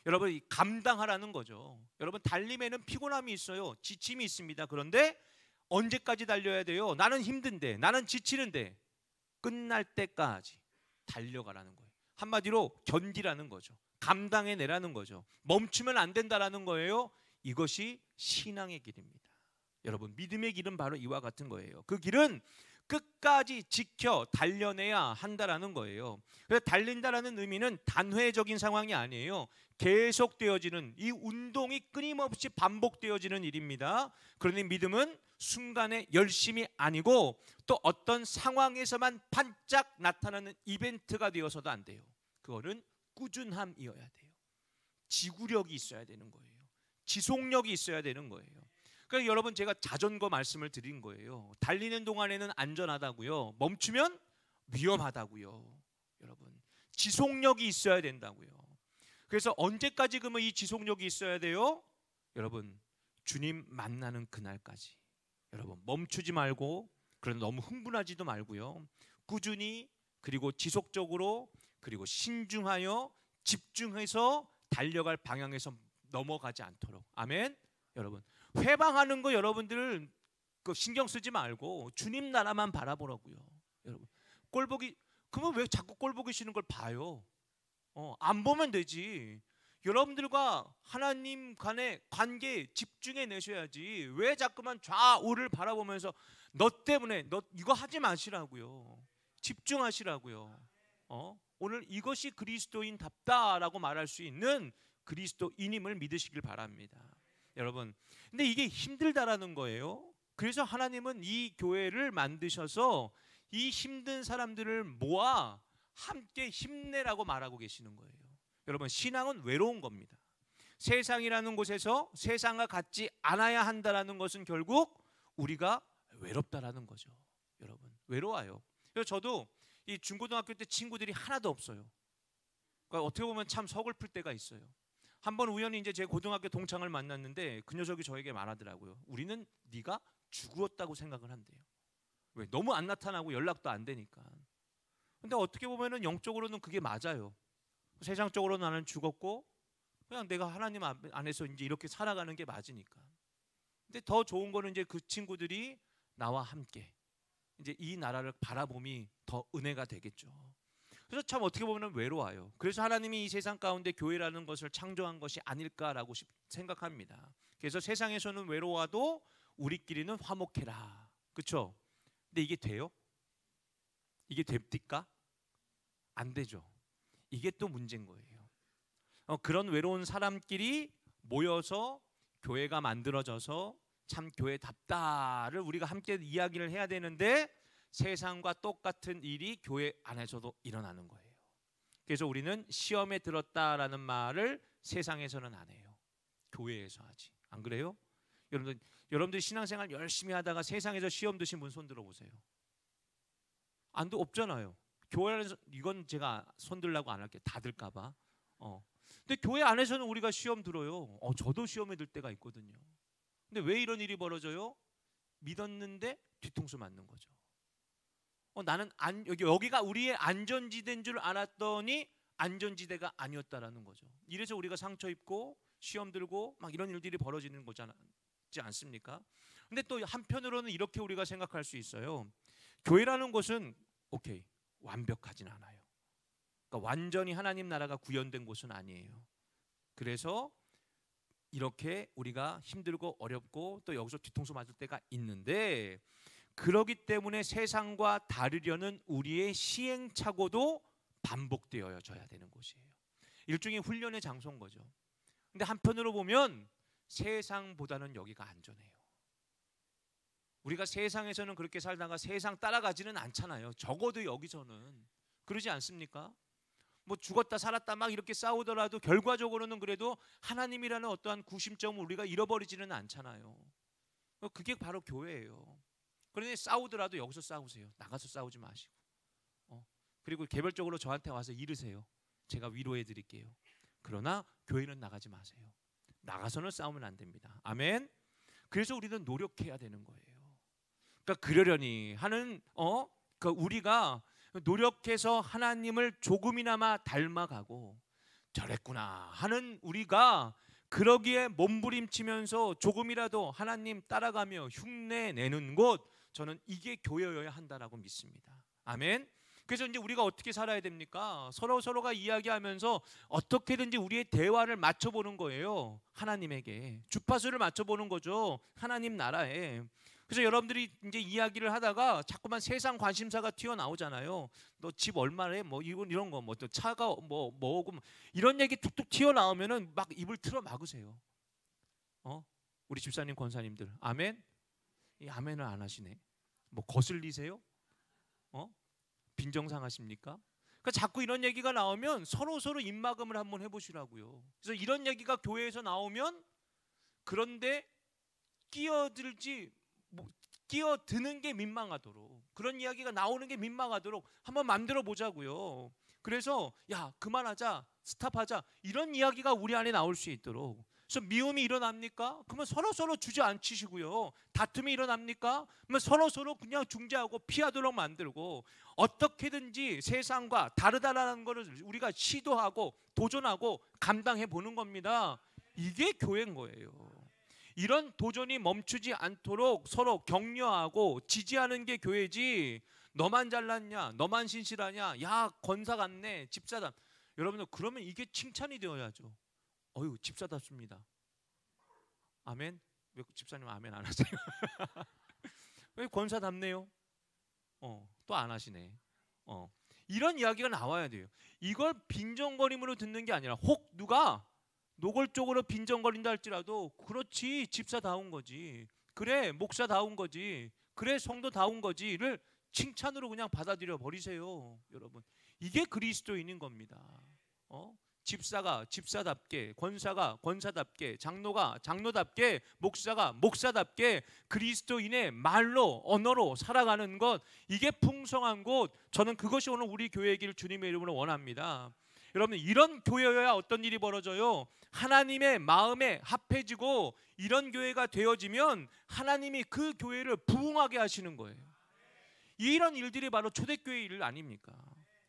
여러분, 이 감당하라는 거죠. 여러분, 달림에는 피곤함이 있어요. 지침이 있습니다. 그런데 언제까지 달려야 돼요? 나는 힘든데, 나는 지치는데 끝날 때까지 달려가라는 거예요. 한마디로 견디라는 거죠. 감당해내라는 거죠. 멈추면 안 된다라는 거예요. 이것이 신앙의 길입니다. 여러분, 믿음의 길은 바로 이와 같은 거예요. 그 길은 끝까지 지켜 달려내야 한다라는 거예요. 그래서 달린다라는 의미는 단회적인 상황이 아니에요. 계속되어지는, 이 운동이 끊임없이 반복되어지는 일입니다. 그러니 믿음은 순간의 열심이 아니고 또 어떤 상황에서만 반짝 나타나는 이벤트가 되어서도 안 돼요. 그거는 꾸준함이어야 돼요. 지구력이 있어야 되는 거예요. 지속력이 있어야 되는 거예요. 그러니까 여러분, 제가 자전거 말씀을 드린 거예요. 달리는 동안에는 안전하다고요. 멈추면 위험하다고요. 여러분, 지속력이 있어야 된다고요. 그래서 언제까지 그러면 이 지속력이 있어야 돼요? 여러분, 주님 만나는 그날까지. 여러분, 멈추지 말고, 그런데 너무 흥분하지도 말고요. 꾸준히, 그리고 지속적으로, 그리고 신중하여 집중해서 달려갈 방향에서 넘어가지 않도록. 아멘. 여러분, 회방하는 거 여러분들 신경 쓰지 말고 주님 나라만 바라보라고요. 여러분, 그러면 왜 자꾸 꼴 보기 싫은 걸 봐요? 안 보면 되지. 여러분들과 하나님 간의 관계에 집중해 내셔야지. 왜 자꾸만 좌우를 바라보면서 너 때문에, 너 이거 하지 마시라고요. 집중하시라고요. 오늘 이것이 그리스도인답다라고 말할 수 있는 그리스도인임을 믿으시길 바랍니다. 여러분, 근데 이게 힘들다라는 거예요. 그래서 하나님은 이 교회를 만드셔서 이 힘든 사람들을 모아 함께 힘내라고 말하고 계시는 거예요. 여러분, 신앙은 외로운 겁니다. 세상이라는 곳에서 세상과 같지 않아야 한다라는 것은 결국 우리가 외롭다라는 거죠. 여러분, 외로워요. 그래서 저도 이 중고등학교 때 친구들이 하나도 없어요. 그러니까 어떻게 보면 참 서글플 때가 있어요. 한번 우연히 이제 제 고등학교 동창을 만났는데 그 녀석이 저에게 말하더라고요. 우리는 네가 죽었다고 생각을 한대요. 왜? 너무 안 나타나고 연락도 안 되니까. 근데 어떻게 보면은 영적으로는 그게 맞아요. 세상적으로 나는 죽었고 그냥 내가 하나님 안에서 이제 이렇게 살아가는 게 맞으니까. 근데 더 좋은 거는 이제 그 친구들이 나와 함께 이제 이 나라를 바라봄이 더 은혜가 되겠죠. 그래서 참 어떻게 보면 외로워요. 그래서 하나님이 이 세상 가운데 교회라는 것을 창조한 것이 아닐까라고 생각합니다. 그래서 세상에서는 외로워도 우리끼리는 화목해라. 그렇죠? 근데 이게 돼요? 이게 됩니까? 안 되죠. 이게 또 문제인 거예요. 그런 외로운 사람끼리 모여서 교회가 만들어져서 참 교회답다를 우리가 함께 이야기를 해야 되는데 세상과 똑같은 일이 교회 안에서도 일어나는 거예요. 그래서 우리는 시험에 들었다라는 말을 세상에서는 안 해요. 교회에서 하지. 안 그래요? 여러분들 신앙생활 열심히 하다가 세상에서 시험 드신 분 손 들어보세요. 안도 없잖아요. 교회 안에서, 이건 제가 손 들라고 안 할게요. 다 들까 봐. 근데 교회 안에서는 우리가 시험 들어요. 저도 시험에 들 때가 있거든요. 근데 왜 이런 일이 벌어져요? 믿었는데 뒤통수 맞는 거죠. 나는 여기가 우리의 안전지대인 줄 알았더니 안전지대가 아니었다라는 거죠. 이래서 우리가 상처 입고 시험 들고 막 이런 일들이 벌어지는 거잖아. 그렇지 않습니까? 근데 또 한편으로는 이렇게 우리가 생각할 수 있어요. 교회라는 곳은 오케이, 완벽하진 않아요. 그러니까 완전히 하나님 나라가 구현된 곳은 아니에요. 그래서 이렇게 우리가 힘들고 어렵고 또 여기서 뒤통수 맞을 때가 있는데, 그러기 때문에 세상과 다르려는 우리의 시행착오도 반복되어져야 되는 곳이에요. 일종의 훈련의 장소인 거죠. 근데 한편으로 보면 세상보다는 여기가 안전해요. 우리가 세상에서는 그렇게 살다가 세상 따라가지는 않잖아요. 적어도 여기서는 그러지 않습니까? 뭐 죽었다 살았다 막 이렇게 싸우더라도 결과적으로는 그래도 하나님이라는 어떠한 구심점을 우리가 잃어버리지는 않잖아요. 그게 바로 교회예요. 그러니 싸우더라도 여기서 싸우세요. 나가서 싸우지 마시고. 그리고 개별적으로 저한테 와서 이르세요. 제가 위로해 드릴게요. 그러나 교회는 나가지 마세요. 나가서는 싸우면 안 됩니다. 아멘. 그래서 우리는 노력해야 되는 거예요. 그러니까 그러려니 하는 그러니까 우리가 노력해서 하나님을 조금이나마 닮아가고 저랬구나 하는 우리가 그러기에 몸부림치면서 조금이라도 하나님 따라가며 흉내내는 곳, 저는 이게 교회여야 한다라고 믿습니다. 아멘. 그래서 이제 우리가 어떻게 살아야 됩니까? 서로가 이야기하면서 어떻게든지 우리의 대화를 맞춰보는 거예요. 하나님에게 주파수를 맞춰보는 거죠. 하나님 나라에. 그래서 여러분들이 이제 이야기를 하다가 자꾸만 세상 관심사가 튀어나오잖아요. 너 집 얼마래? 뭐 이런 거, 뭐 또 차가 뭐고 이런 얘기 툭툭 튀어나오면은 막 입을 틀어 막으세요. 우리 집사님 권사님들 아멘? 이 아멘을 안 하시네. 뭐 거슬리세요? 빈정상하십니까? 그러니까 자꾸 이런 얘기가 나오면 서로 입막음을 한번 해보시라고요. 그래서 이런 얘기가 교회에서 나오면 그런데 끼어드는 게 민망하도록, 그런 이야기가 나오는 게 민망하도록 한번 만들어 보자고요. 그래서 야 그만하자, 스탑하자, 이런 이야기가 우리 안에 나올 수 있도록. 그래서 미움이 일어납니까? 그러면 서로 주저앉히시고요. 다툼이 일어납니까? 그러면 서로 그냥 중재하고 피하도록 만들고, 어떻게든지 세상과 다르다라는 것을 우리가 시도하고 도전하고 감당해 보는 겁니다. 이게 교회인 거예요. 이런 도전이 멈추지 않도록 서로 격려하고 지지하는 게 교회지, 너만 잘났냐, 너만 신실하냐, 야 권사 같네, 집사다. 여러분들 그러면 이게 칭찬이 되어야죠. 어휴 집사답습니다. 아멘. 왜 집사님 아멘 안 하세요? 왜 권사답네요? 또 안 하시네. 이런 이야기가 나와야 돼요. 이걸 빈정거림으로 듣는 게 아니라, 혹 누가 노골적으로 빈정거린다 할지라도 그렇지 집사다운 거지, 그래 목사다운 거지, 그래 성도다운 거지를 칭찬으로 그냥 받아들여 버리세요. 여러분 이게 그리스도인인 겁니다. 집사가 집사답게, 권사가 권사답게, 장로가 장로답게, 목사가 목사답게 그리스도인의 말로 언어로 살아가는 것, 이게 풍성한 곳, 저는 그것이 오늘 우리 교회이기를 주님의 이름으로 원합니다. 여러분 이런 교회여야 어떤 일이 벌어져요? 하나님의 마음에 합해지고 이런 교회가 되어지면 하나님이 그 교회를 부흥하게 하시는 거예요. 이런 일들이 바로 초대교회 일 아닙니까?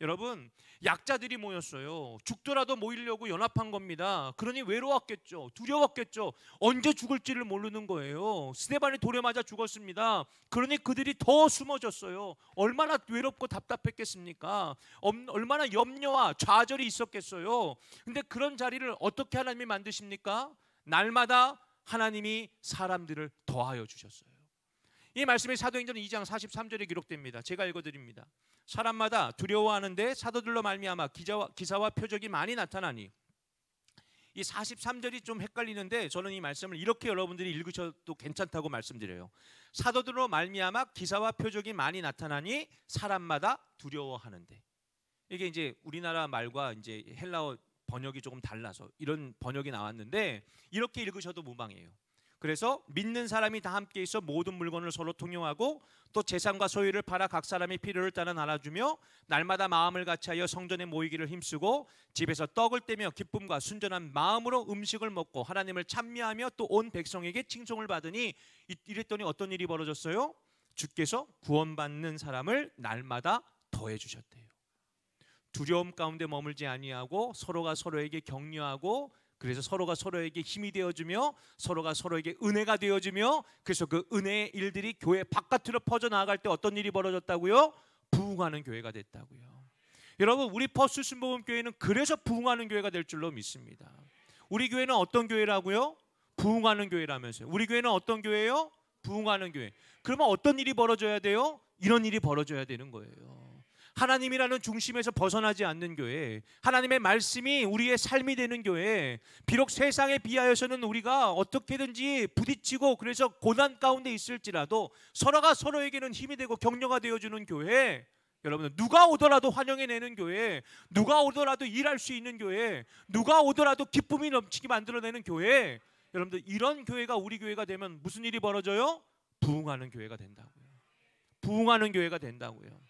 여러분 약자들이 모였어요. 죽더라도 모이려고 연합한 겁니다. 그러니 외로웠겠죠. 두려웠겠죠. 언제 죽을지를 모르는 거예요. 스데반이 돌에 맞아 죽었습니다. 그러니 그들이 더 숨어졌어요. 얼마나 외롭고 답답했겠습니까? 얼마나 염려와 좌절이 있었겠어요. 근데 그런 자리를 어떻게 하나님이 만드십니까? 날마다 하나님이 사람들을 더하여 주셨어요. 이 말씀이 사도행전 2장 43절에 기록됩니다. 제가 읽어드립니다. 사람마다 두려워하는데 사도들로 말미암아 기사와 표적이 많이 나타나니. 이 43절이 좀 헷갈리는데 저는 이 말씀을 이렇게 여러분들이 읽으셔도 괜찮다고 말씀드려요. 사도들로 말미암아 기사와 표적이 많이 나타나니 사람마다 두려워하는데. 이게 이제 우리나라 말과 이제 헬라어 번역이 조금 달라서 이런 번역이 나왔는데, 이렇게 읽으셔도 무방해요. 그래서 믿는 사람이 다 함께 있어 모든 물건을 서로 통용하고 또 재산과 소유를 팔아 각 사람의 필요를 따라 나눠주며 날마다 마음을 같이하여 성전에 모이기를 힘쓰고 집에서 떡을 떼며 기쁨과 순전한 마음으로 음식을 먹고 하나님을 찬미하며 또 온 백성에게 칭송을 받으니. 이랬더니 어떤 일이 벌어졌어요? 주께서 구원받는 사람을 날마다 더해 주셨대요. 두려움 가운데 머물지 아니하고 서로가 서로에게 격려하고 그래서 서로가 서로에게 힘이 되어주며 서로가 서로에게 은혜가 되어주며, 그래서 그 은혜의 일들이 교회 바깥으로 퍼져나갈 때 어떤 일이 벌어졌다고요? 부흥하는 교회가 됐다고요. 여러분, 우리 퍼스 순복음교회는 그래서 부흥하는 교회가 될 줄로 믿습니다. 우리 교회는 어떤 교회라고요? 부흥하는 교회라면서요. 우리 교회는 어떤 교회예요? 부흥하는 교회. 그러면 어떤 일이 벌어져야 돼요? 이런 일이 벌어져야 되는 거예요. 하나님이라는 중심에서 벗어나지 않는 교회, 하나님의 말씀이 우리의 삶이 되는 교회, 비록 세상에 비하여서는 우리가 어떻게든지 부딪히고 그래서 고난 가운데 있을지라도 서로가 서로에게는 힘이 되고 격려가 되어주는 교회, 여러분, 누가 오더라도 환영해내는 교회, 누가 오더라도 일할 수 있는 교회, 누가 오더라도 기쁨이 넘치게 만들어내는 교회, 여러분들, 이런 교회가 우리 교회가 되면 무슨 일이 벌어져요? 부흥하는 교회가 된다고요. 부흥하는 교회가 된다고요.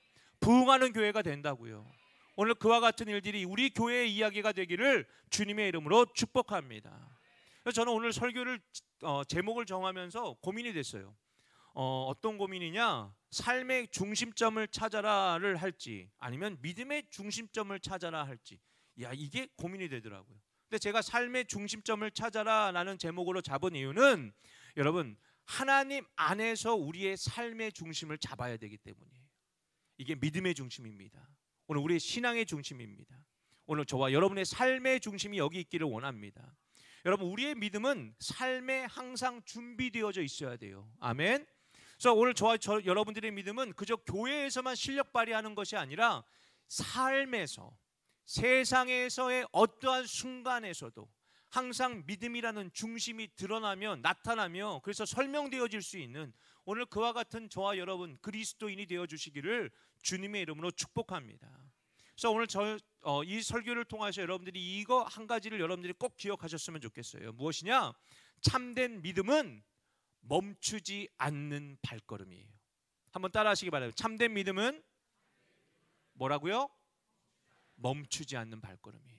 부흥하는 교회가 된다고요. 오늘 그와 같은 일들이 우리 교회의 이야기가 되기를 주님의 이름으로 축복합니다. 그래서 저는 오늘 설교를 제목을 정하면서 고민이 됐어요. 어떤 고민이냐? 삶의 중심점을 찾아라를 할지, 아니면 믿음의 중심점을 찾아라 할지. 야, 이게 고민이 되더라고요. 근데 제가 삶의 중심점을 찾아라라는 제목으로 잡은 이유는, 여러분, 하나님 안에서 우리의 삶의 중심을 잡아야 되기 때문이에요. 이게 믿음의 중심입니다. 오늘 우리의 신앙의 중심입니다. 오늘 저와 여러분의 삶의 중심이 여기 있기를 원합니다. 여러분, 우리의 믿음은 삶에 항상 준비되어져 있어야 돼요. 아멘. 그래서 오늘 여러분들의 믿음은 그저 교회에서만 실력 발휘하는 것이 아니라 삶에서, 세상에서의 어떠한 순간에서도 항상 믿음이라는 중심이 드러나며 나타나며, 그래서 설명되어질 수 있는, 오늘 그와 같은 저와 여러분 그리스도인이 되어주시기를 주님의 이름으로 축복합니다. 그래서 오늘 이 설교를 통해서 여러분들이 이거 한 가지를 여러분들이 꼭 기억하셨으면 좋겠어요. 무엇이냐? 참된 믿음은 멈추지 않는 발걸음이에요. 한번 따라하시기 바랍니다. 참된 믿음은 뭐라고요? 멈추지 않는 발걸음이에요.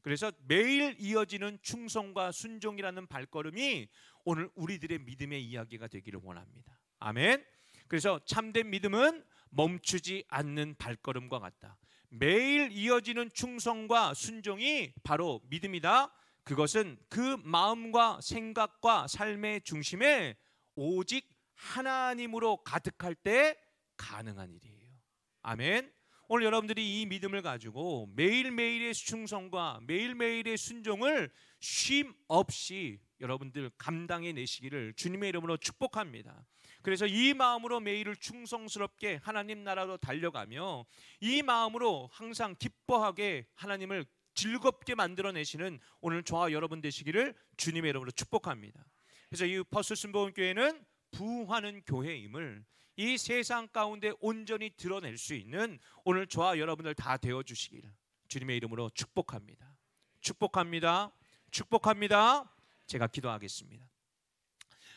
그래서 매일 이어지는 충성과 순종이라는 발걸음이 오늘 우리들의 믿음의 이야기가 되기를 원합니다. 아멘. 그래서 참된 믿음은 멈추지 않는 발걸음과 같다. 매일 이어지는 충성과 순종이 바로 믿음이다. 그것은 그 마음과 생각과 삶의 중심에 오직 하나님으로 가득할 때 가능한 일이에요. 아멘. 오늘 여러분들이 이 믿음을 가지고 매일매일의 충성과 매일매일의 순종을 쉼 없이 여러분들 감당해내시기를 주님의 이름으로 축복합니다. 그래서 이 마음으로 매일을 충성스럽게 하나님 나라로 달려가며, 이 마음으로 항상 기뻐하게 하나님을 즐겁게 만들어내시는 오늘 저와 여러분 되시기를 주님의 이름으로 축복합니다. 그래서 이 퍼스 순복음교회는 부흥하는 교회임을 이 세상 가운데 온전히 드러낼 수 있는 오늘 저와 여러분들 다 되어주시기를 주님의 이름으로 축복합니다. 축복합니다. 축복합니다. 제가 기도하겠습니다.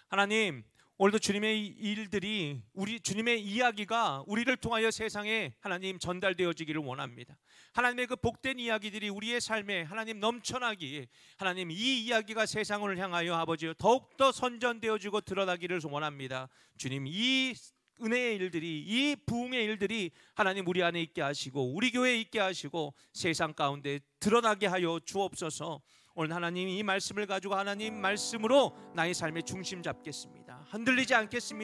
하나님, 오늘도 주님의 일들이, 우리 주님의 이야기가 우리를 통하여 세상에 하나님 전달되어지기를 원합니다. 하나님의 그 복된 이야기들이 우리의 삶에 하나님 넘쳐나기에, 하나님 이 이야기가 세상을 향하여 아버지 더욱더 선전되어지고 드러나기를 원합니다. 주님, 이 은혜의 일들이, 이 부흥의 일들이 하나님 우리 안에 있게 하시고 우리 교회에 있게 하시고 세상 가운데 드러나게 하여 주옵소서. 오늘 하나님 이 말씀을 가지고 하나님 말씀으로 나의 삶의 중심 잡겠습니다. 흔들리지 않겠습니다.